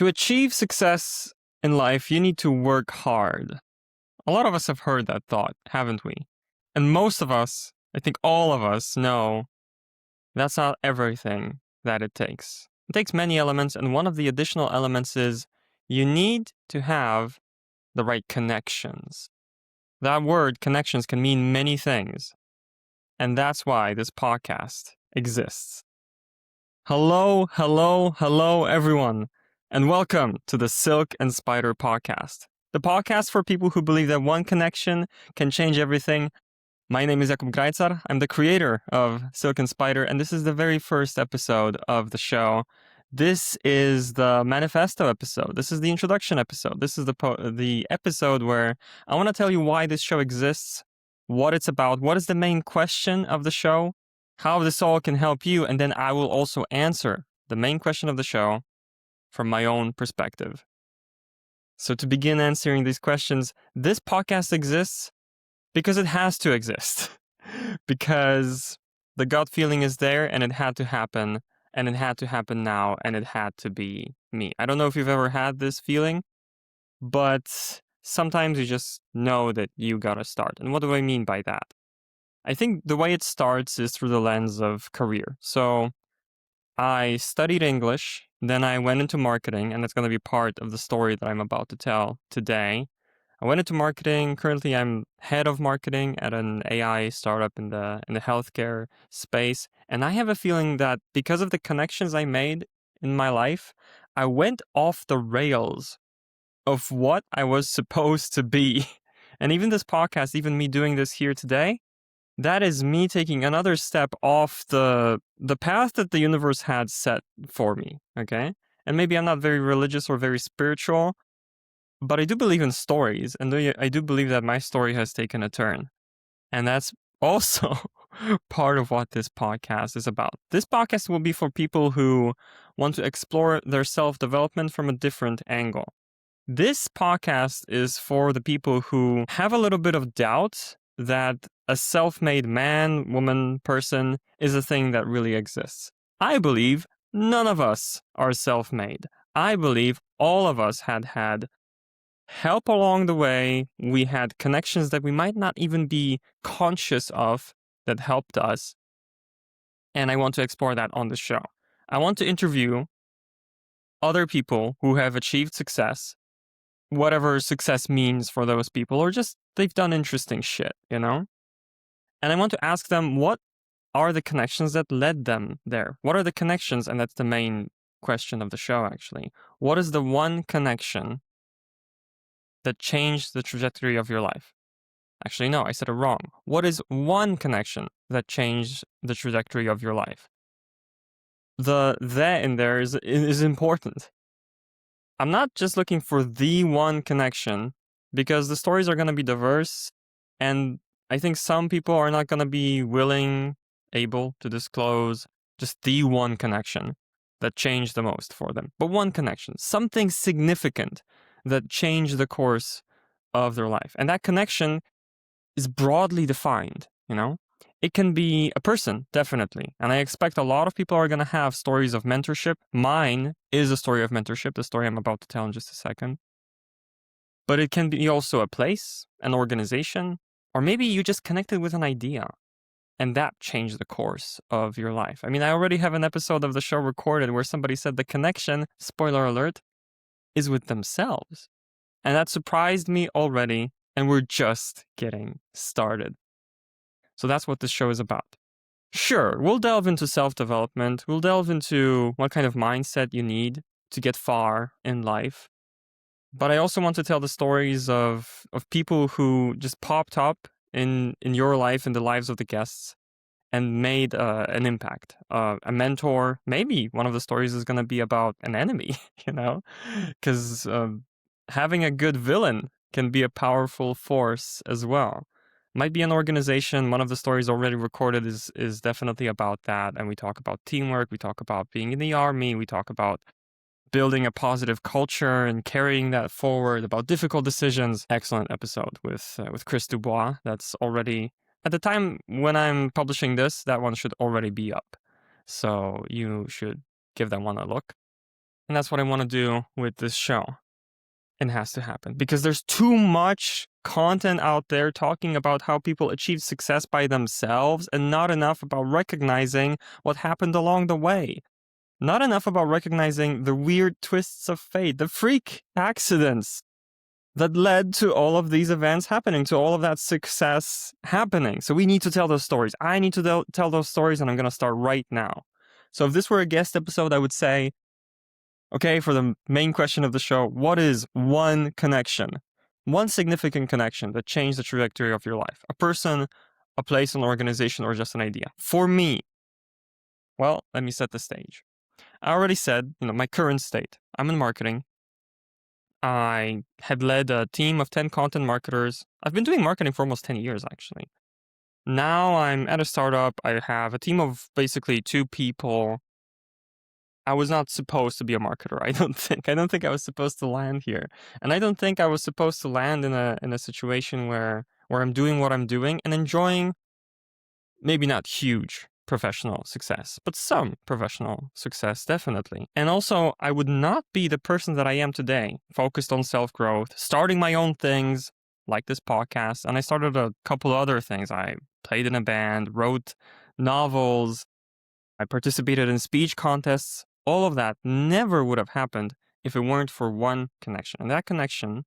To achieve success in life, you need to work hard. A lot of us have heard that thought, haven't we? And most of us, I think all of us, know that's not everything that it takes. It takes many elements, and one of the additional elements is you need to have the right connections. That word, connections, can mean many things, and that's why this podcast exists. Hello, everyone, and welcome to the Silk and Spider podcast. The podcast for people who believe that one connection can change everything. My name is Jakub Greitzer. I'm the creator of Silk and Spider, and this is the very first episode of the show. This is the manifesto episode. This is the introduction episode. This is the episode where I want to tell you why this show exists, what it's about, what is the main question of the show, how this all can help you, and then I will also answer the main question of the show from my own perspective. So to begin answering these questions, this podcast exists because it has to exist. Because the gut feeling is there and it had to happen, and it had to happen now, and it had to be me. I don't know if you've ever had this feeling, but sometimes you just know that you gotta start. And what do I mean by that? I think the way it starts is through the lens of career. So I studied English, then I went into marketing, and that's going to be part of the story that I'm about to tell today. I went into marketing. Currently, I'm head of marketing at an AI startup in the healthcare space, and I have a feeling that because of the connections I made in my life, I went off the rails of what I was supposed to be. And even this podcast, even me doing this here today, that is me taking another step off the path that the universe had set for me, okay? And maybe I'm not very religious or very spiritual, but I do believe in stories, and I do believe that my story has taken a turn. And that's also part of what this podcast is about. This podcast will be for people who want to explore their self-development from a different angle. This podcast is for the people who have a little bit of doubt that a self-made man, woman, person is a thing that really exists. I believe none of us are self-made. I believe all of us had help along the way. We had connections that we might not even be conscious of that helped us. And I want to explore that on the show. I want to interview other people who have achieved success, whatever success means for those people, or just they've done interesting shit, you know? And I want to ask them, what are the connections that led them there? What are the connections? And that's the main question of the show, actually. What is the one connection that changed the trajectory of your life? Actually, no, I said it wrong. What is one connection that changed the trajectory of your life? The in there is important. I'm not just looking for the one connection, because the stories are going to be diverse, and I think some people are not going to be able to disclose just the one connection that changed the most for them. But one connection, something significant that changed the course of their life. And that connection is broadly defined, you know? It can be a person, definitely. And I expect a lot of people are going to have stories of mentorship. Mine is a story of mentorship, the story I'm about to tell in just a second. But it can be also a place, an organization, or maybe you just connected with an idea and that changed the course of your life. I mean, I already have an episode of the show recorded where somebody said the connection, spoiler alert, is with themselves. And that surprised me already, and we're just getting started. So that's what this show is about. Sure, we'll delve into self-development. We'll delve into what kind of mindset you need to get far in life. But I also want to tell the stories of people who just popped up in your life, in the lives of the guests, and made an impact. A mentor, maybe one of the stories is going to be about an enemy, you know? Because having a good villain can be a powerful force as well. Might be an organization. One of the stories already recorded is definitely about that. And we talk about teamwork. We talk about being in the army. We talk about building a positive culture and carrying that forward, about difficult decisions. Excellent episode with Chris Dubois. That's already, at the time when I'm publishing this, that one should already be up. So you should give that one a look. And that's what I want to do with this show. It has to happen because there's too much content out there talking about how people achieve success by themselves and not enough about recognizing what happened along the way. Not enough about recognizing the weird twists of fate, the freak accidents that led to all of these events happening, to all of that success happening. So we need to tell those stories. I need to tell those stories, and I'm going to start right now. So if this were a guest episode, I would say, okay, for the main question of the show, what is one connection, one significant connection that changed the trajectory of your life? A person, a place, an organization, or just an idea? For me, well, let me set the stage. I already said, my current state. I'm in marketing. I had led a team of 10 content marketers. I've been doing marketing for almost 10 years, actually. Now I'm at a startup. I have a team of basically 2 people. I was not supposed to be a marketer, I don't think. I don't think I was supposed to land here. And I don't think I was supposed to land in a situation where I'm doing what I'm doing and enjoying maybe not huge professional success, but some professional success, definitely. And also, I would not be the person that I am today, focused on self-growth, starting my own things, like this podcast, and I started a couple other things. I played in a band, wrote novels, I participated in speech contests. All of that never would have happened if it weren't for one connection. And that connection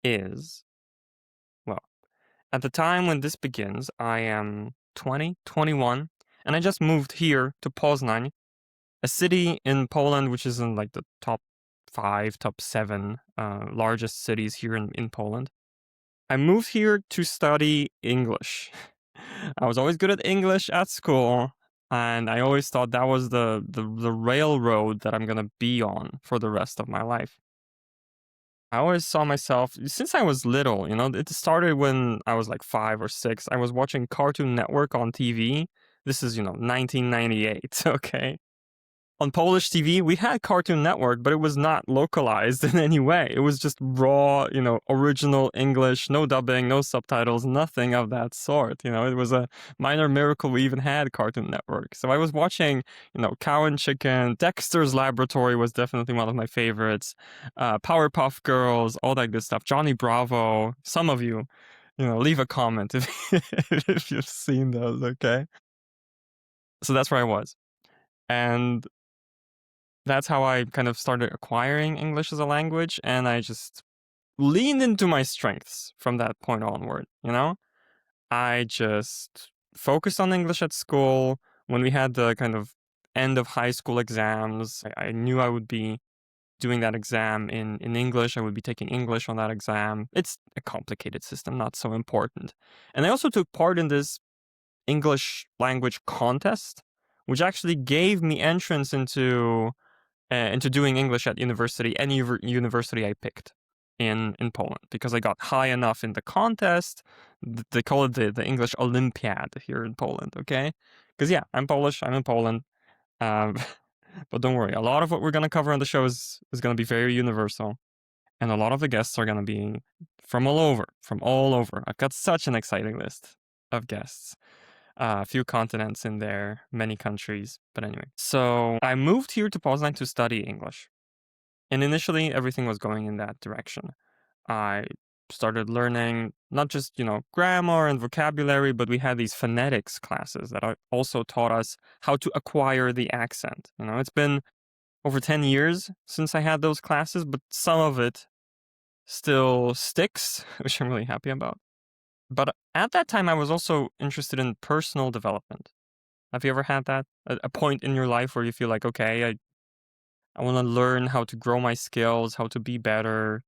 is, well, at the time when this begins, I am 20, 21, and I just moved here to Poznań, a city in Poland which is in like the top 5, top 7 largest cities here in Poland. I moved here to study English. I was always good at English at school, and I always thought that was the railroad that I'm gonna be on for the rest of my life. I always saw myself, since I was little, it started when I was like 5 or 6. I was watching Cartoon Network on TV. This is, 1998, okay? On Polish TV, we had Cartoon Network, but it was not localized in any way. It was just raw, original English, no dubbing, no subtitles, nothing of that sort. It was a minor miracle we even had Cartoon Network. So I was watching, Cow and Chicken, Dexter's Laboratory was definitely one of my favorites, Powerpuff Girls, all that good stuff, Johnny Bravo. Some of you, leave a comment if you've seen those, okay? So that's where I was. And that's how I kind of started acquiring English as a language, and I just leaned into my strengths from that point onward, I just focused on English at school. When we had the kind of end of high school exams, I knew I would be doing that exam in English. I would be taking English on that exam. It's a complicated system, not so important. And I also took part in this English language contest, which actually gave me entrance into doing English at university, any university I picked in Poland, because I got high enough in the contest. They call it the English Olympiad here in Poland, okay? Because yeah, I'm Polish, I'm in Poland. But don't worry, a lot of what we're going to cover on the show is going to be very universal. And a lot of the guests are going to be from all over. I've got such an exciting list of guests. A few continents in there, many countries. But anyway, so I moved here to Poznań to study English. And initially, everything was going in that direction. I started learning not just, grammar and vocabulary, but we had these phonetics classes that also taught us how to acquire the accent. It's been over 10 years since I had those classes, but some of it still sticks, which I'm really happy about. But at that time, I was also interested in personal development. Have you ever had that? A point in your life where you feel like, okay, I want to learn how to grow my skills, how to be better.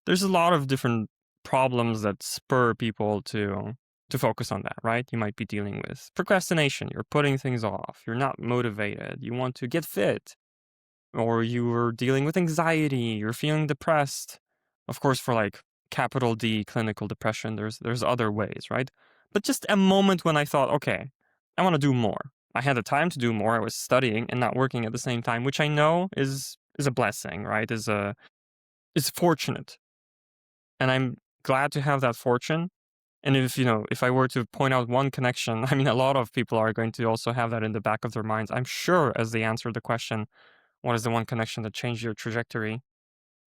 There's a lot of different problems that spur people to focus on that, right? You might be dealing with procrastination. You're putting things off. You're not motivated. You want to get fit. Or you're dealing with anxiety. You're feeling depressed. Of course, for like capital D clinical depression, there's other ways, right? But just a moment when I thought, okay, I want to do more. I had the time to do more. I was studying and not working at the same time, which I know is a blessing, right? Is fortunate. And I'm glad to have that fortune. And if I were to point out one connection, I mean, a lot of people are going to also have that in the back of their minds, I'm sure, as they answer the question, What is the one connection that changed your trajectory?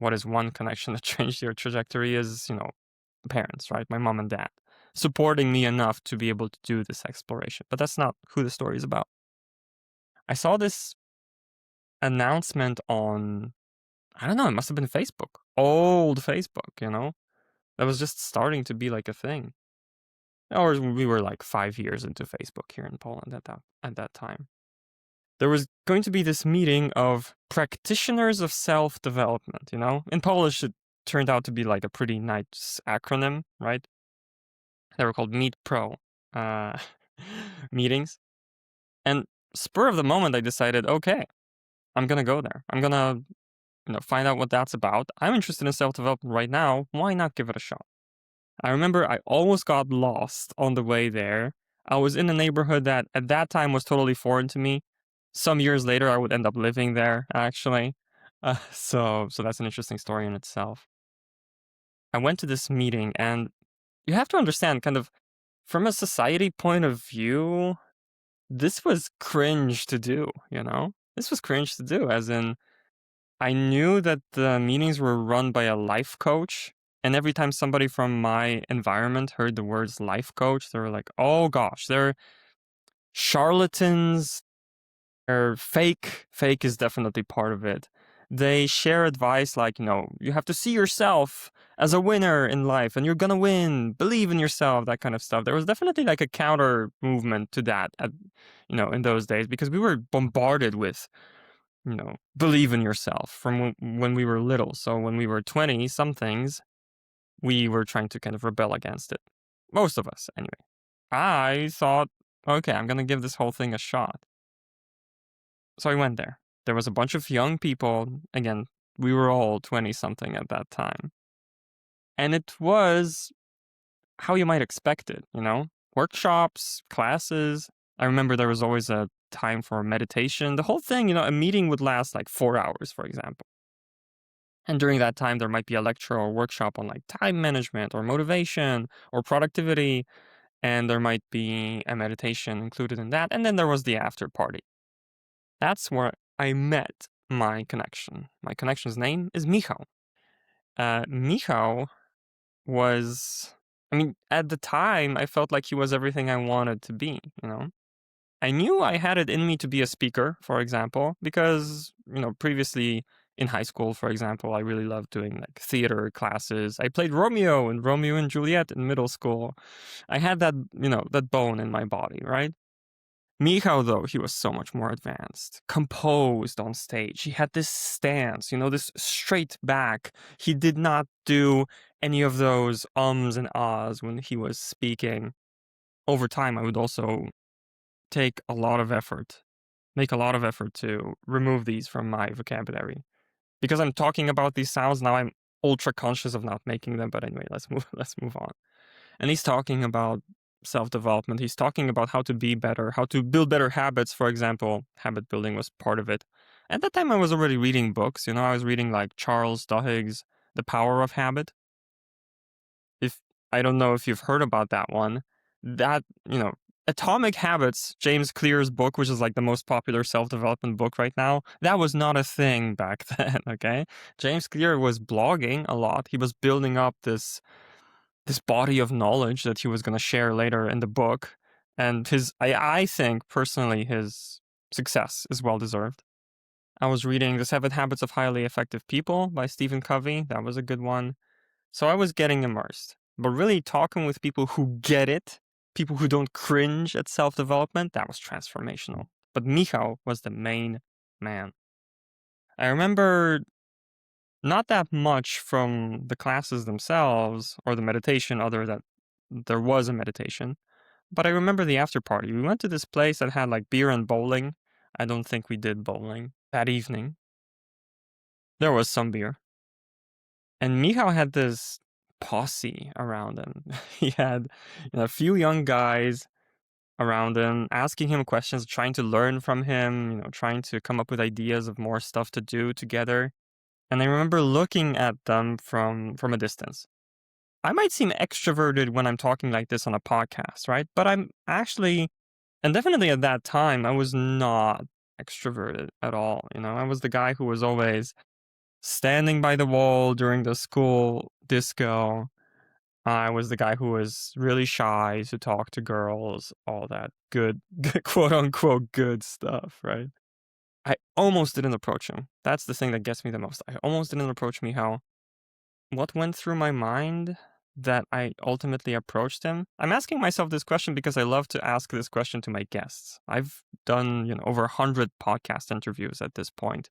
What is one connection that changed your trajectory is, parents, right? My mom and dad supporting me enough to be able to do this exploration. But that's not who the story is about. I saw this announcement on, I don't know, it must have been Facebook. Old Facebook, that was just starting to be like a thing. Or we were like 5 years into Facebook here in Poland at that time. There was going to be this meeting of practitioners of self-development, In Polish, it turned out to be like a pretty nice acronym, right? They were called Meet Pro uh, meetings. And spur of the moment, I decided, okay, I'm going to go there. I'm going to, find out what that's about. I'm interested in self-development right now. Why not give it a shot? I remember I almost got lost on the way there. I was in a neighborhood that at that time was totally foreign to me. Some years later, I would end up living there, actually. So that's an interesting story in itself. I went to this meeting, and you have to understand, kind of, from a society point of view, this was cringe to do, This was cringe to do, as in, I knew that the meetings were run by a life coach, and every time somebody from my environment heard the words life coach, they were like, oh gosh, they're charlatans, they're fake. Fake is definitely part of it. They share advice like, you have to see yourself as a winner in life and you're gonna win, believe in yourself, that kind of stuff. There was definitely like a counter movement to that, in those days, because we were bombarded with believe in yourself from when we were little. So when we were 20 somethings, we were trying to kind of rebel against it. Most of us, anyway. I thought, okay, I'm going to give this whole thing a shot. So I went there. There was a bunch of young people. Again, we were all 20 something at that time. And it was how you might expect it, workshops, classes. I remember there was always a time for meditation. The whole thing, a meeting would last like 4 hours, for example. And during that time, there might be a lecture or workshop on like time management or motivation or productivity. And there might be a meditation included in that. And then there was the after party. That's where I met my connection. My connection's name is Michal. Michal was, at the time, I felt like he was everything I wanted to be, I knew I had it in me to be a speaker, for example, because, previously in high school, for example, I really loved doing like theater classes. I played Romeo and Romeo and Juliet in middle school. I had that, that bone in my body, right? Michał, though, he was so much more advanced, composed on stage. He had this stance, this straight back. He did not do any of those ums and ahs when he was speaking. Over time, I would also make a lot of effort to remove these from my vocabulary. Because I'm talking about these sounds now, I'm ultra conscious of not making them. But anyway, let's move on. And he's talking about self-development. He's talking about how to be better, how to build better habits, for example. Habit building was part of it. At that time, I was already reading books. I was reading like Charles Duhigg's The Power of Habit. I don't know if you've heard about that one. That, Atomic Habits, James Clear's book, which is like the most popular self-development book right now, that was not a thing back then, okay? James Clear was blogging a lot. He was building up this body of knowledge that he was going to share later in the book. And I think personally his success is well deserved. I was reading The 7 Habits of Highly Effective People by Stephen Covey. That was a good one. So I was getting immersed. But really talking with people who get it, people who don't cringe at self-development, that was transformational. But Michał was the main man. I remember not that much from the classes themselves or the meditation, other that there was a meditation. But I remember the after party. We went to this place that had like beer and bowling. I don't think we did bowling that evening. There was some beer. And Michał had this posse around him. He had a few young guys around him, asking him questions, trying to learn from him, trying to come up with ideas of more stuff to do together. And I remember looking at them from a distance. I might seem extroverted when I'm talking like this on a podcast, right? But I'm actually, and definitely at that time, I was not extroverted at all. I was the guy who was always standing by the wall during the school disco. I was the guy who was really shy to talk to girls, all that good, quote unquote, good stuff, right? I almost didn't approach him. That's the thing that gets me the most. I almost didn't approach Michal. What went through my mind that I ultimately approached him? I'm asking myself this question because I love to ask this question to my guests. I've done, over 100 podcast interviews at this point,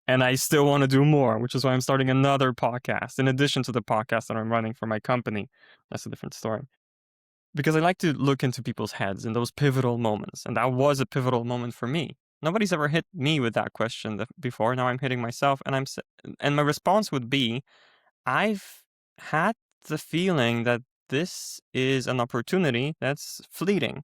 and I still want to do more, which is why I'm starting another podcast in addition to the podcast that I'm running for my company. That's a different story. Because I like to look into people's heads in those pivotal moments, and that was a pivotal moment for me. Nobody's ever hit me with that question before. Now I'm hitting myself, and my response would be, I've had the feeling that this is an opportunity that's fleeting.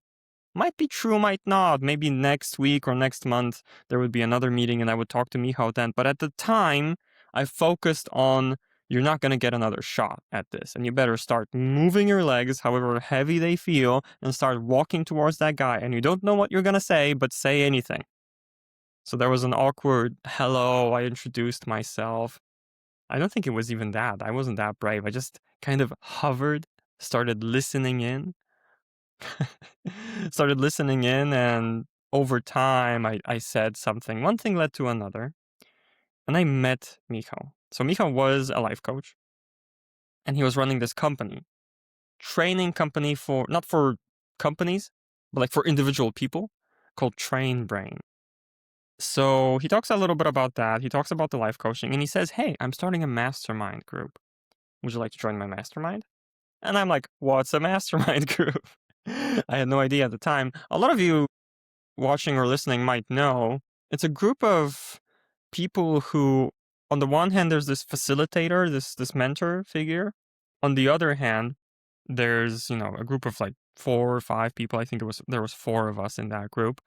Might be true, might not. Maybe next week or next month there would be another meeting and I would talk to Michal then. But at the time, I focused on, you're not going to get another shot at this. And you better start moving your legs, however heavy they feel, and start walking towards that guy. And you don't know what you're going to say, but say anything. So there was an awkward hello. I introduced myself. I don't think it was even that. I wasn't that brave. I just kind of hovered, started listening in. And over time I said something. One thing led to another, and I met Michal. So Michal was a life coach, and he was running this company, training company for, not for companies, but like for individual people, called Train Brain. So he talks a little bit about that. He talks about the life coaching, and he says, hey, I'm starting a mastermind group. Would you like to join my mastermind? And I'm like, what's a mastermind group? I had no idea at the time. A lot of you watching or listening might know, it's a group of people who, on the one hand, there's this facilitator, this mentor figure. On the other hand, there's, a group of like 4 or 5 people. I think there was 4 of us in that group,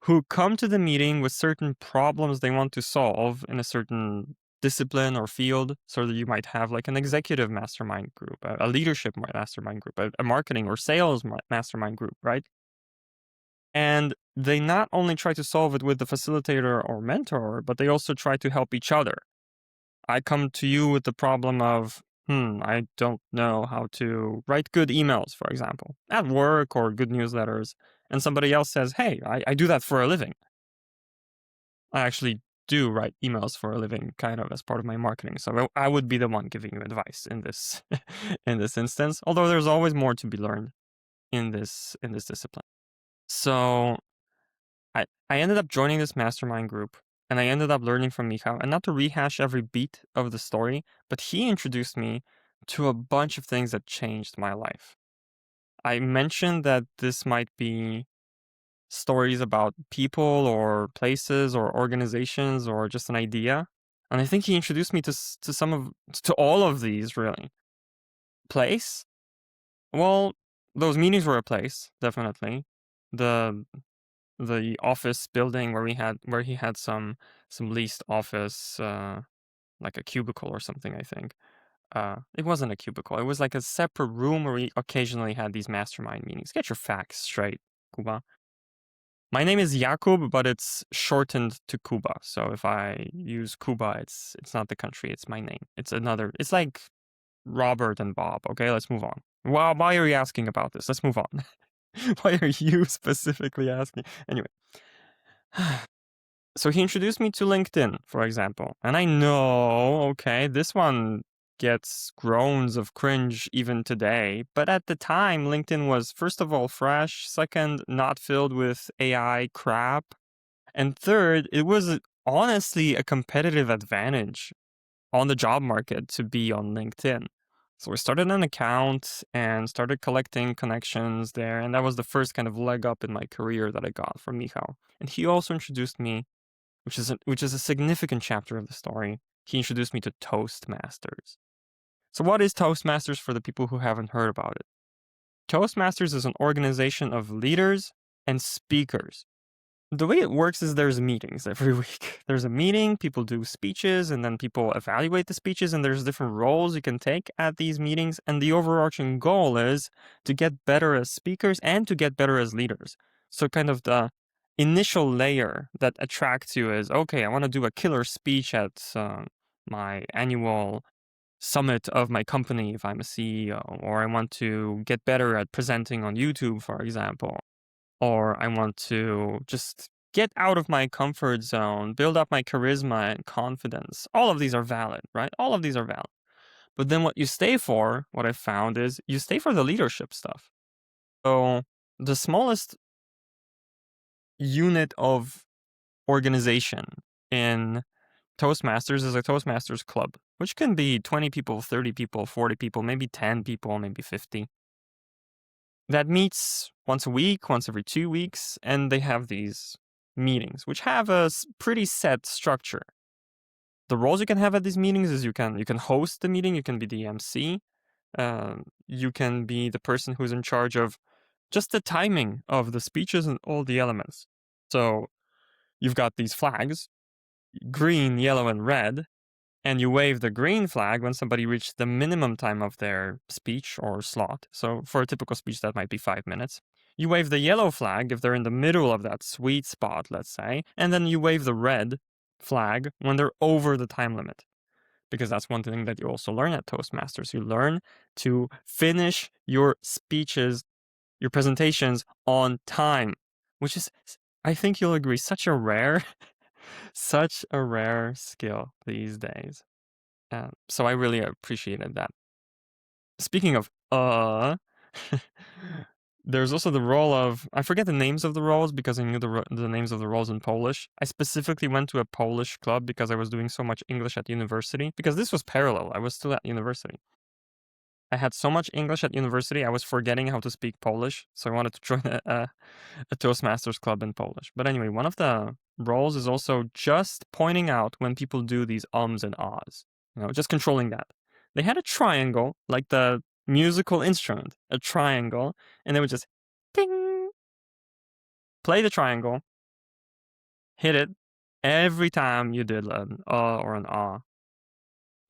who come to the meeting with certain problems they want to solve in a certain discipline or field. So that you might have like an executive mastermind group, a leadership mastermind group, a marketing or sales mastermind group, right? And they not only try to solve it with the facilitator or mentor, but they also try to help each other. I come to you with the problem of, I don't know how to write good emails, for example, at work, or good newsletters. And somebody else says, hey, I do that for a living. I actually do write emails for a living, kind of as part of my marketing. So I would be the one giving you advice in this in this instance. Although there's always more to be learned in this discipline. So I ended up joining this mastermind group, and I ended up learning from Michal. And not to rehash every beat of the story, but he introduced me to a bunch of things that changed my life. I mentioned that this might be stories about people or places or organizations or just an idea. And I think he introduced me to all of these, really. Place? Well, those meetings were a place, definitely. The office building where he had some leased office, like a cubicle or something, I think. It wasn't a cubicle. It was like a separate room where we occasionally had these mastermind meetings. Get your facts straight, Kuba. My name is Jakub, but it's shortened to Kuba. So if I use Kuba, it's not the country, it's my name. It's like Robert and Bob. Okay, let's move on. Why are you asking about this? Let's move on. Why are you specifically asking? Anyway. So he introduced me to LinkedIn, for example. And I know, okay, this one gets groans of cringe even today. But at the time, LinkedIn was, first of all, fresh. Second, not filled with AI crap. And third, it was honestly a competitive advantage on the job market to be on LinkedIn. So we started an account and started collecting connections there. And that was the first kind of leg up in my career that I got from Michal. And he also introduced me, which is a significant chapter of the story. He introduced me to Toastmasters. So what is Toastmasters for the people who haven't heard about it? Toastmasters is an organization of leaders and speakers. The way it works is there's meetings every week. There's a meeting, people do speeches, and then people evaluate the speeches, and there's different roles you can take at these meetings. And the overarching goal is to get better as speakers and to get better as leaders. So kind of the initial layer that attracts you is, okay, I want to do a killer speech at my annual summit of my company if I'm a CEO, or I want to get better at presenting on YouTube, for example, or I want to just get out of my comfort zone, build up my charisma and confidence. All of these are valid, right? All of these are valid. But then what you stay for, what I found is you stay for the leadership stuff. So the smallest unit of organization in Toastmasters is a Toastmasters club, which can be 20 people, 30 people, 40 people, maybe 10 people, maybe 50. That meets once a week, once every 2 weeks, and they have these meetings, which have a pretty set structure. The roles you can have at these meetings is you can host the meeting, you can be the MC, you can be the person who's in charge of just the timing of the speeches and all the elements. So you've got these flags, green, yellow, and red, and you wave the green flag when somebody reached the minimum time of their speech or slot. So for a typical speech, that might be 5 minutes. You wave the yellow flag if they're in the middle of that sweet spot, let's say, and then you wave the red flag when they're over the time limit. Because that's one thing that you also learn at Toastmasters. You learn to finish your speeches, your presentations on time, which is, I think you'll agree, such a rare skill these days. So I really appreciated that. Speaking of there's also the role of, I forget the names of the roles because I knew the names of the roles in Polish. I specifically went to a Polish club because I was doing so much English at university, because this was parallel. I was still at university. I had so much English at university, I was forgetting how to speak Polish, so I wanted to join a Toastmasters club in Polish. But anyway, one of the roles is also just pointing out when people do these ums and ahs, just controlling that. They had a triangle, like the musical instrument, a triangle, and they would just ding, play the triangle, hit it every time you did an or an ah.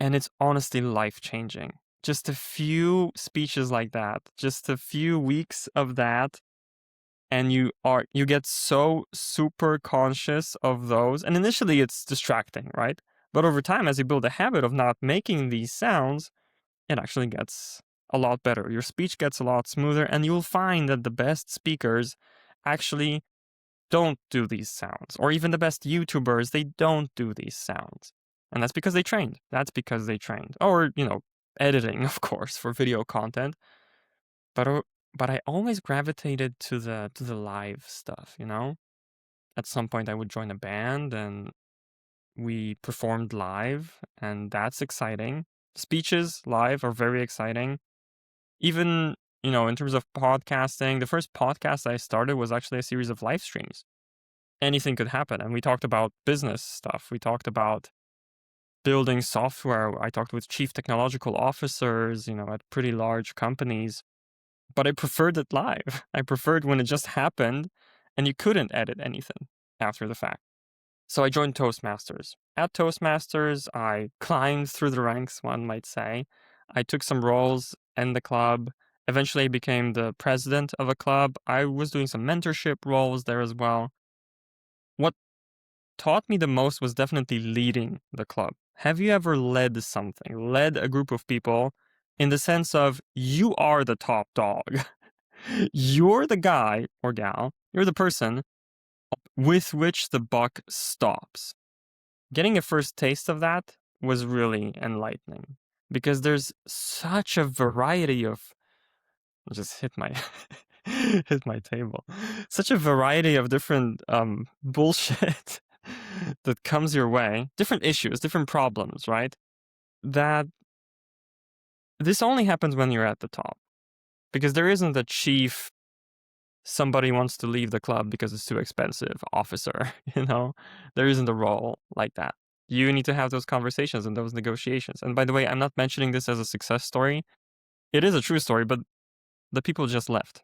And it's honestly life-changing. Just a few speeches like that, just a few weeks of that, and you get so super conscious of those. And initially it's distracting, right? But over time, as you build a habit of not making these sounds, it actually gets a lot better. Your speech gets a lot smoother, and you'll find that the best speakers actually don't do these sounds. Or even the best YouTubers, they don't do these sounds. And that's because they trained. Or, editing, of course, for video content. But I always gravitated to the live stuff, At some point I would join a band and we performed live, and that's exciting. Speeches live are very exciting. Even, in terms of podcasting, the first podcast I started was actually a series of live streams. Anything could happen. And we talked about business stuff. We talked about building software. I talked with chief technological officers, at pretty large companies. But I preferred it live. I preferred when it just happened and you couldn't edit anything after the fact. So I joined Toastmasters. At Toastmasters, I climbed through the ranks, one might say. I took some roles in the club. Eventually, I became the president of a club. I was doing some mentorship roles there as well. What taught me the most was definitely leading the club. Have you ever led something, led a group of people in the sense of you are the top dog? You're the guy or gal, you're the person with which the buck stops. Getting a first taste of that was really enlightening because there's such a variety of, I just hit my hit my table. Such a variety of different bullshit that comes your way, different issues, different problems, right? That this only happens when you're at the top. Because there isn't a chief, somebody wants to leave the club because it's too expensive, officer, There isn't a role like that. You need to have those conversations and those negotiations. And by the way, I'm not mentioning this as a success story. It is a true story, but the people just left.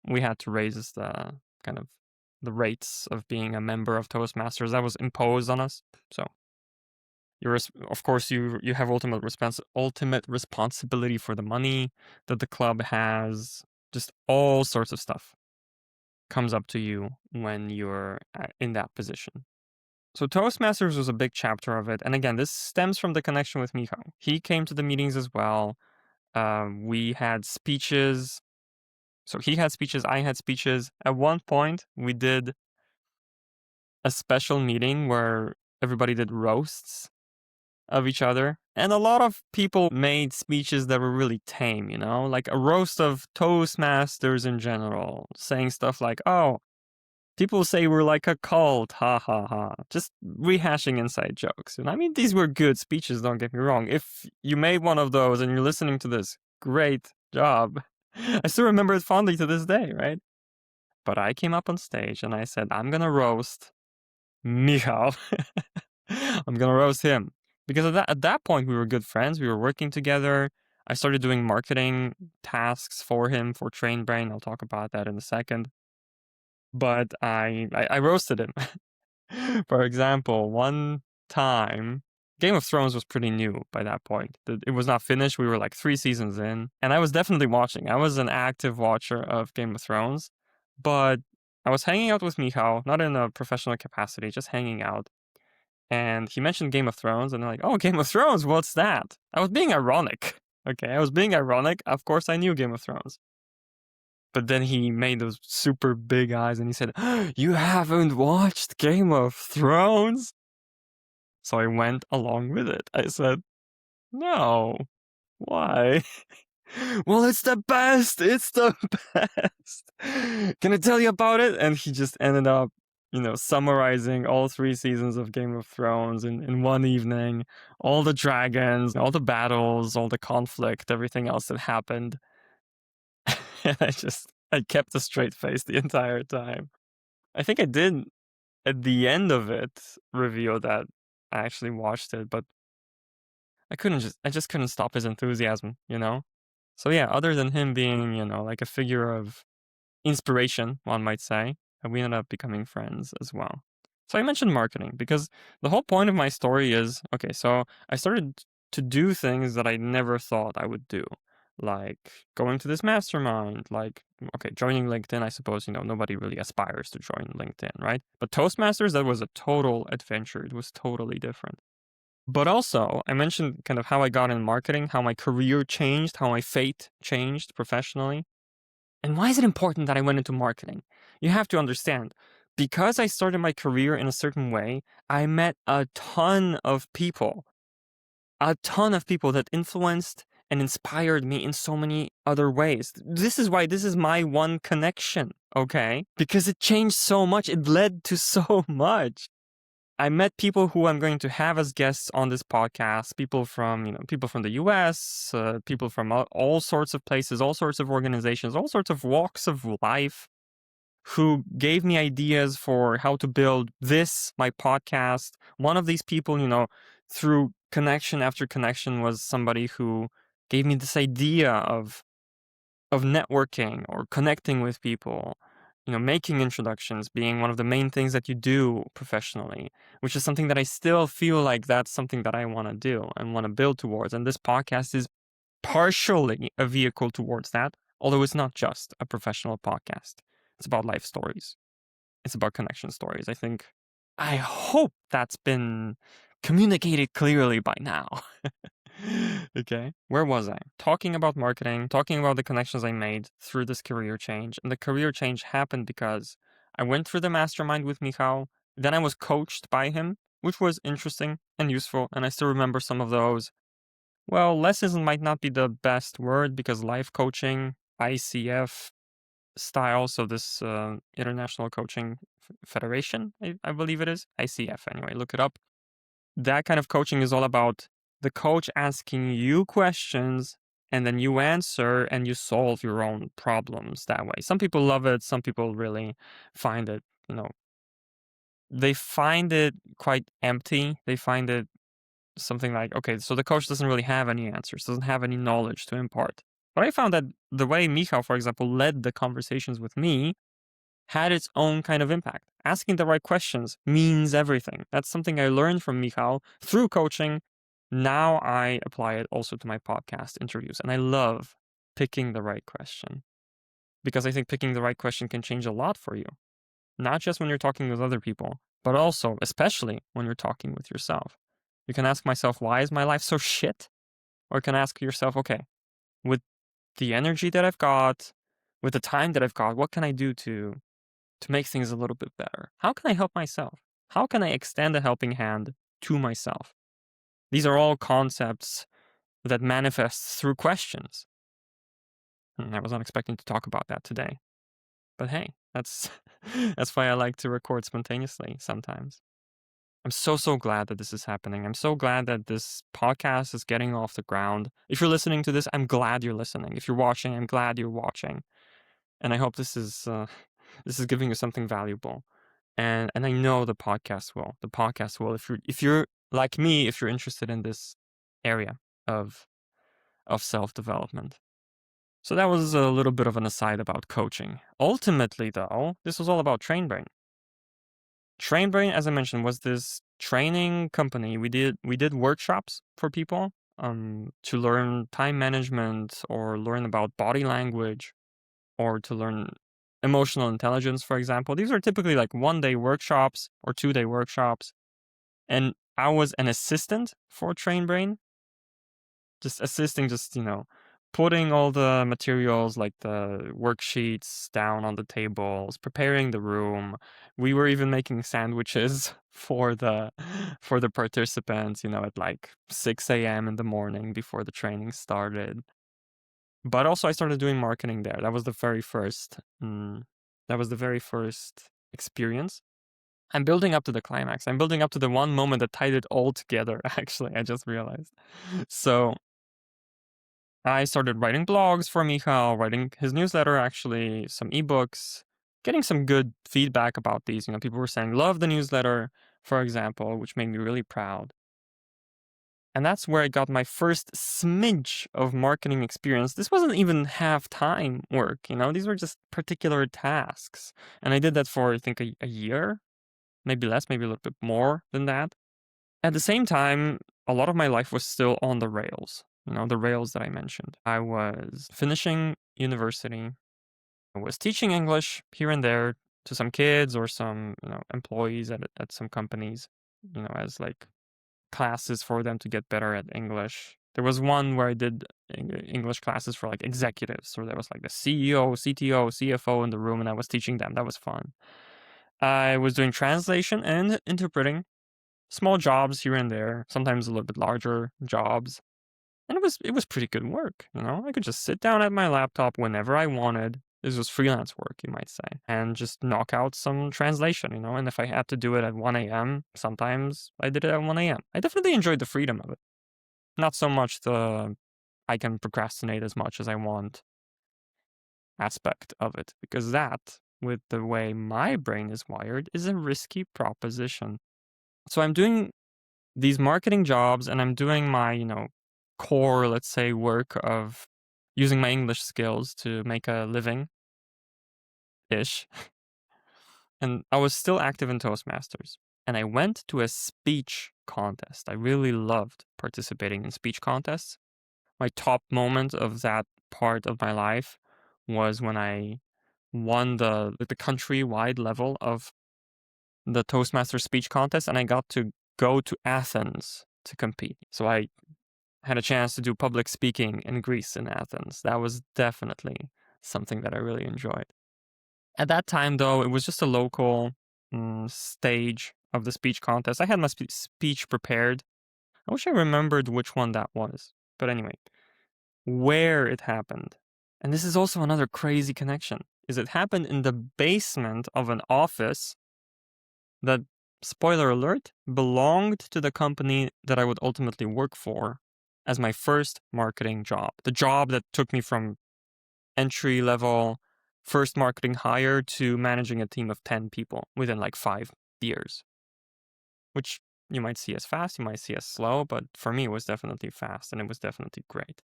We had to raise the kind of the rates of being a member of Toastmasters. That was imposed on us. So of course you have ultimate responsibility for the money that the club has, just all sorts of stuff. comes up to you when you're in that position. So Toastmasters was a big chapter of it. And again, this stems from the connection with Michal. He came to the meetings as well. We had speeches. So he had speeches, I had speeches. At one point, we did a special meeting where everybody did roasts of each other. And a lot of people made speeches that were really tame, like a roast of Toastmasters in general, saying stuff like, oh, people say we're like a cult, ha ha ha. Just rehashing inside jokes. And I mean, these were good speeches, don't get me wrong. If you made one of those and you're listening to this, great job. I still remember it fondly to this day, right? But I came up on stage and I said, I'm gonna roast Michal. I'm gonna roast him. Because at that point, we were good friends. We were working together. I started doing marketing tasks for him for Train Brain. I'll talk about that in a second. But I roasted him. For example, one time, Game of Thrones was pretty new by that point. It was not finished. We were like 3 seasons in. And I was definitely watching. I was an active watcher of Game of Thrones. But I was hanging out with Michal, not in a professional capacity, just hanging out. And he mentioned Game of Thrones, and I'm like, oh, Game of Thrones, what's that? I was being ironic. Okay, I was being ironic. Of course, I knew Game of Thrones. But then he made those super big eyes and he said, you haven't watched Game of Thrones? So I went along with it. I said, no. Why? Well, it's the best. It's the best. Can I tell you about it? And he just ended up, summarizing all 3 seasons of Game of Thrones in one evening, all the dragons, all the battles, all the conflict, everything else that happened. And I kept a straight face the entire time. I think I did, at the end of it, reveal that I actually watched it, but I just couldn't stop his enthusiasm, So yeah, other than him being, like a figure of inspiration, one might say, we ended up becoming friends as well. So I mentioned marketing because the whole point of my story is, okay, so I started to do things that I never thought I would do, like going to this mastermind, like, okay, joining LinkedIn, I suppose, nobody really aspires to join LinkedIn, right? But Toastmasters, that was a total adventure. It was totally different. But also, I mentioned kind of how I got in marketing, how my career changed, how my fate changed professionally. And why is it important that I went into marketing? You have to understand, because I started my career in a certain way, I met a ton of people that influenced and inspired me in so many other ways. This is why this is my one connection, okay? Because it changed so much. It led to so much. I met people who I'm going to have as guests on this podcast, people from the US, people from all sorts of places, all sorts of organizations, all sorts of walks of life, who gave me ideas for how to build my podcast. One of these people, through connection after connection, was somebody who gave me this idea of networking or connecting with people, making introductions being one of the main things that you do professionally, which is something that I still feel like that's something that I want to do and want to build towards. And this podcast is partially a vehicle towards that, although it's not just a professional podcast. It's about life stories. It's about connection stories. I hope that's been communicated clearly by now. Okay, where was I? Talking about marketing, talking about the connections I made through this career change. And the career change happened because I went through the mastermind with Michal, then I was coached by him, which was interesting and useful, and I still remember some of those. Well, lessons might not be the best word because life coaching, ICF style, so this International Coaching Federation, I believe it is, ICF anyway, look it up. That kind of coaching is all about the coach asking you questions and then you answer and you solve your own problems that way. Some people love it. Some people really find it, they find it quite empty. They find it something like, okay, so the coach doesn't really have any answers, doesn't have any knowledge to impart. But I found that the way Michal, for example, led the conversations with me had its own kind of impact. Asking the right questions means everything. That's something I learned from Michal through coaching. Now I apply it also to my podcast interviews, and I love picking the right question. because I think picking the right question can change a lot for you. Not just when you're talking with other people, but also, especially when you're talking with yourself. You can ask myself, why is my life so shit? Or you can ask yourself, okay, with the energy that I've got, with the time that I've got, what can I do to make things a little bit better? How can I help myself? How can I extend a helping hand to myself? These are all concepts that manifest through questions. I was not expecting to talk about that today. But hey, that's that's why I like to record spontaneously sometimes. I'm so glad that this is happening. I'm so glad that this podcast is getting off the ground. If you're listening to this, I'm glad you're listening. If you're watching, I'm glad you're watching. And I hope this is this is giving you something valuable. And I know the podcast will. The podcast will. If you're like me, if you're interested in this area of self-development. So that was a little bit of an aside about coaching. Ultimately, though, this was all about TrainBrain. TrainBrain, as I mentioned, was this training company. We did workshops for people to learn time management or learn about body language or to learn emotional intelligence, for example. These are typically like 1-day workshops or 2-day workshops. And I was an assistant for TrainBrain, just assisting, putting all the materials like the worksheets down on the tables, preparing the room. We were even making sandwiches for the participants, at like 6 a.m. in the morning before the training started. But also I started doing marketing there. That was the very first experience. I'm building up to the climax. I'm building up to the one moment that tied it all together, actually, I just realized. So I started writing blogs for Michal, writing his newsletter, actually, some ebooks, getting some good feedback about these. People were saying, love the newsletter, for example, which made me really proud. And that's where I got my first smidge of marketing experience. This wasn't even half-time work, these were just particular tasks. And I did that for, I think, a year, maybe less, maybe a little bit more than that. At the same time, a lot of my life was still on the rails, the rails that I mentioned. I was finishing university. I was teaching English here and there to some kids or some, employees at some companies, as like classes for them to get better at English. There was one where I did English classes for like executives. So there was like the CEO, CTO, CFO in the room, and I was teaching them. That was fun. I was doing translation and interpreting. Small jobs here and there, sometimes a little bit larger jobs. And it was pretty good work, I could just sit down at my laptop whenever I wanted. This was freelance work, you might say, and just knock out some translation, and if I had to do it at 1 a.m., sometimes I did it at 1 a.m. I definitely enjoyed the freedom of it. Not so much the I can procrastinate as much as I want aspect of it, because that, with the way my brain is wired, is a risky proposition. So I'm doing these marketing jobs and I'm doing my, core, let's say, work of using my English skills to make a living ish. And I was still active in Toastmasters. And I went to a speech contest. I really loved participating in speech contests. My top moment of that part of my life was when I won the country-wide level of the Toastmasters speech contest, and I got to go to Athens to compete. So I had a chance to do public speaking in Greece, in Athens. That was definitely something that I really enjoyed. At that time, though, it was just a local stage of the speech contest. I had my speech prepared. I wish I remembered which one that was. But anyway, where it happened, and this is also another crazy connection, is it happened in the basement of an office that, spoiler alert, belonged to the company that I would ultimately work for as my first marketing job. The job that took me from entry level first marketing hire to managing a team of 10 people within like 5 years. Which you might see as fast, you might see as slow, but for me it was definitely fast and it was definitely great.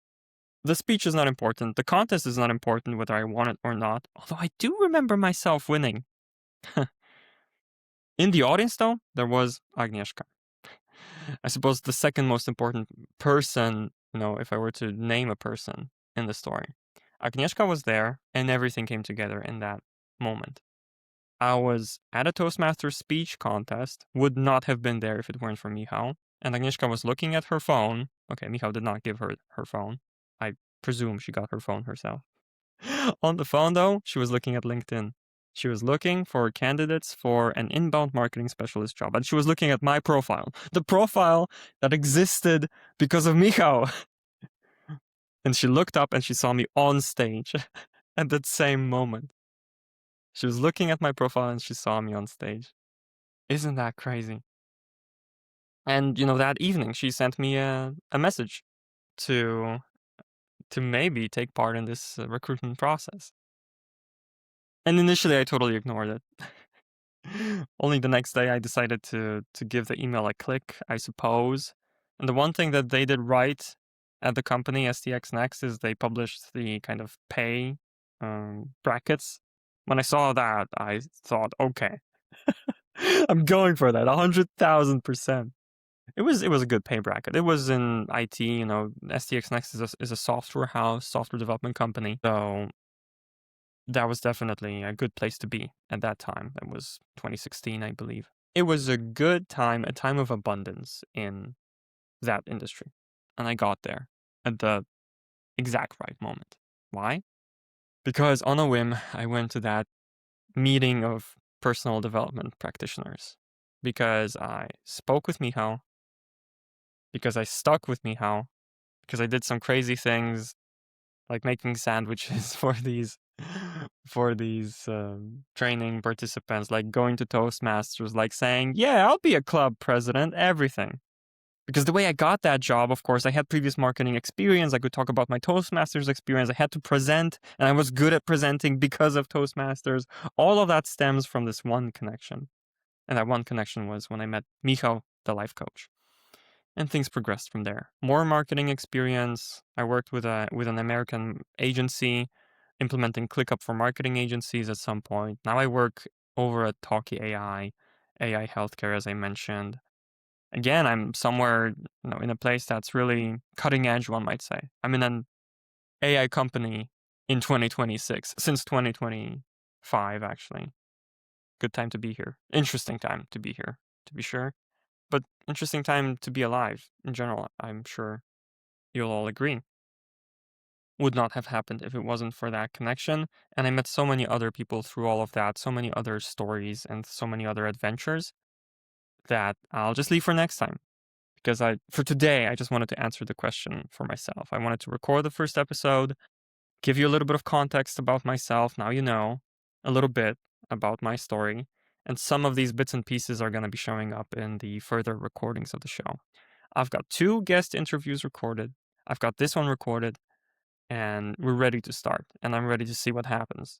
The speech is not important. The contest is not important whether I won it or not, although I do remember myself winning. In the audience, though, there was Agnieszka. I suppose the second most important person, if I were to name a person in the story. Agnieszka was there, and everything came together in that moment. I was at a Toastmasters speech contest, would not have been there if it weren't for Michal. And Agnieszka was looking at her phone. Okay, Michal did not give her her phone. I presume she got her phone herself. On the phone, though, she was looking at LinkedIn. She was looking for candidates for an inbound marketing specialist job. And she was looking at my profile, the profile that existed because of Michal. And she looked up and she saw me on stage at that same moment. She was looking at my profile and she saw me on stage. Isn't that crazy? And that evening she sent me a message to maybe take part in this recruitment process. And initially I totally ignored it. Only the next day I decided to give the email a click, I suppose. And the one thing that they did right at the company STX Next is they published the kind of pay brackets. When I saw that, I thought, okay, I'm going for that 100,000%. It was a good pay bracket. It was in IT, STX Next is a software house, software development company. So that was definitely a good place to be at that time. It was 2016, I believe. It was a good time, a time of abundance in that industry. And I got there at the exact right moment. Why? Because on a whim, I went to that meeting of personal development practitioners. Because I spoke with Michal. Because I stuck with Michal. Because I did some crazy things like making sandwiches for these training participants, like going to Toastmasters, like saying, yeah, I'll be a club president, everything. Because the way I got that job, of course, I had previous marketing experience. I could talk about my Toastmasters experience. I had to present, and I was good at presenting because of Toastmasters. All of that stems from this one connection. And that one connection was when I met Michal, the life coach. And things progressed from there. More marketing experience. I worked with an American agency, implementing ClickUp for marketing agencies at some point. Now I work over at Talkie AI healthcare, as I mentioned. Again, I'm somewhere, in a place that's really cutting edge, one might say. I'm in an AI company in 2026, since 2025, actually. Good time to be here. Interesting time to be here, to be sure. But interesting time to be alive in general, I'm sure you'll all agree. Would not have happened if it wasn't for that connection. And I met so many other people through all of that, so many other stories and so many other adventures that I'll just leave for next time. Because for today, I just wanted to answer the question for myself. I wanted to record the first episode, give you a little bit of context about myself. Now you know a little bit about my story. And some of these bits and pieces are going to be showing up in the further recordings of the show. I've got 2 guest interviews recorded. I've got this one recorded. And we're ready to start. And I'm ready to see what happens.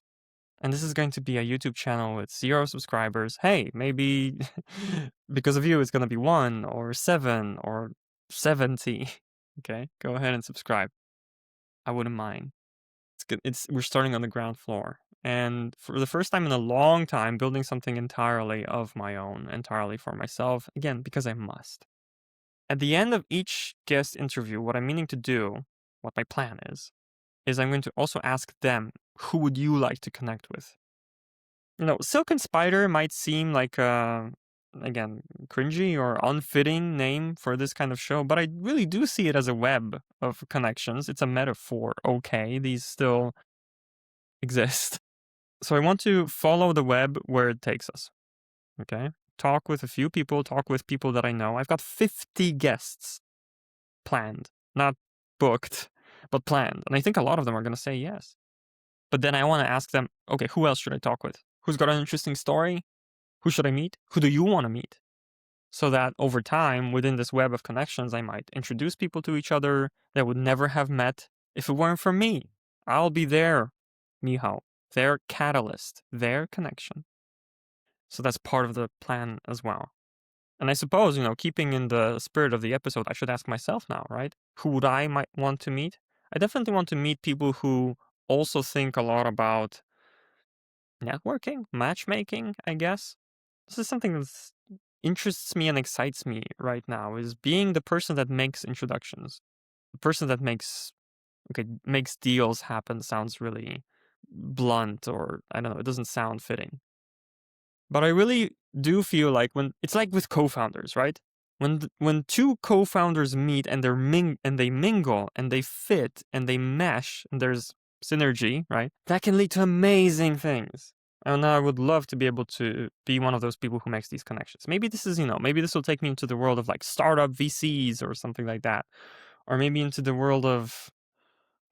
And this is going to be a YouTube channel with 0 subscribers. Hey, maybe because of you, it's going to be 1 or 7 or 70. Okay, go ahead and subscribe. I wouldn't mind. It's good. We're starting on the ground floor. And for the first time in a long time, building something entirely of my own, entirely for myself. Again, because I must. At the end of each guest interview, what I'm meaning to do, what my plan is I'm going to also ask them, who would you like to connect with? Silk and Spider might seem like again, cringy or unfitting name for this kind of show, but I really do see it as a web of connections. It's a metaphor, okay? These still exist. So I want to follow the web where it takes us, okay? Talk with a few people, talk with people that I know. I've got 50 guests planned, not booked, but planned. And I think a lot of them are going to say yes. But then I want to ask them, okay, who else should I talk with? Who's got an interesting story? Who should I meet? Who do you want to meet? So that over time, within this web of connections, I might introduce people to each other that would never have met if it weren't for me. I'll be there, Michal, their catalyst, their connection. So that's part of the plan as well. And I suppose, keeping in the spirit of the episode, I should ask myself now, right? Who would I might want to meet? I definitely want to meet people who also think a lot about networking, matchmaking, I guess. This is something that interests me and excites me right now, is being the person that makes introductions, the person that makes Okay, makes deals happen sounds really blunt, or I don't know, it doesn't sound fitting. But I really do feel like when it's like with co-founders, right? When two co-founders meet and they mingle and they fit and they mesh and there's synergy, right? That can lead to amazing things. And I would love to be able to be one of those people who makes these connections. Maybe this is, maybe this will take me into the world of like startup VCs or something like that. Or maybe into the world of,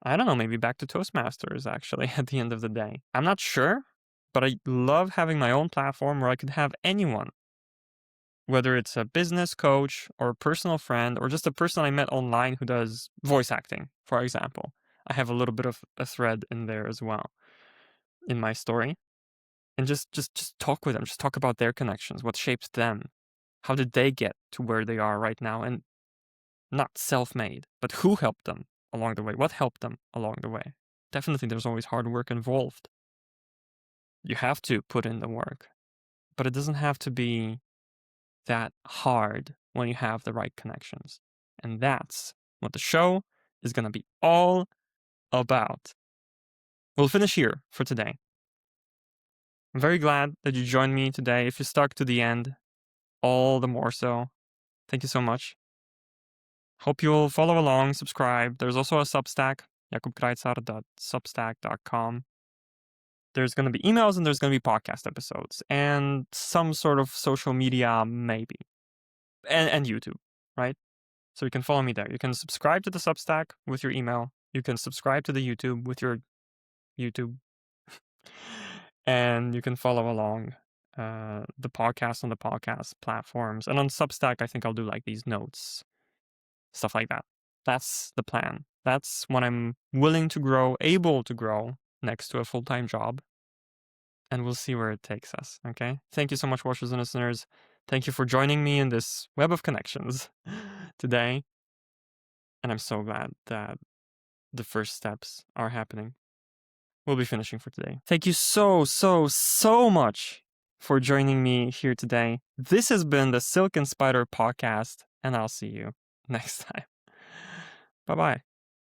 I don't know, maybe back to Toastmasters actually at the end of the day. I'm not sure, but I love having my own platform where I could have anyone, whether it's a business coach or a personal friend or just a person I met online who does voice acting, for example. I have a little bit of a thread in there as well in my story. And just talk with them, just talk about their connections, what shapes them. How did they get to where they are right now? And not self-made, but who helped them along the way? What helped them along the way? Definitely there's always hard work involved. You have to put in the work, but it doesn't have to be that hard when you have the right connections. And that's what the show is going to be all about. We'll finish here for today. I'm very glad that you joined me today. If you stuck to the end, all the more so. Thank you so much. Hope you'll follow along, subscribe. There's also a Substack, jakubkreitzar.substack.com. There's going to be emails and there's going to be podcast episodes and some sort of social media, maybe. And YouTube, right? So you can follow me there. You can subscribe to the Substack with your email. You can subscribe to the YouTube with your YouTube. And you can follow along the podcast on the podcast platforms. And on Substack, I think I'll do like these notes, stuff like that. That's the plan. That's what I'm willing to grow, able to grow next to a full-time job. And we'll see where it takes us, okay? Thank you so much, watchers and listeners. Thank you for joining me in this web of connections today. And I'm so glad that the first steps are happening. We'll be finishing for today. Thank you so much for joining me here today. This has been the Silk and Spider podcast, and I'll see you next time. Bye-bye.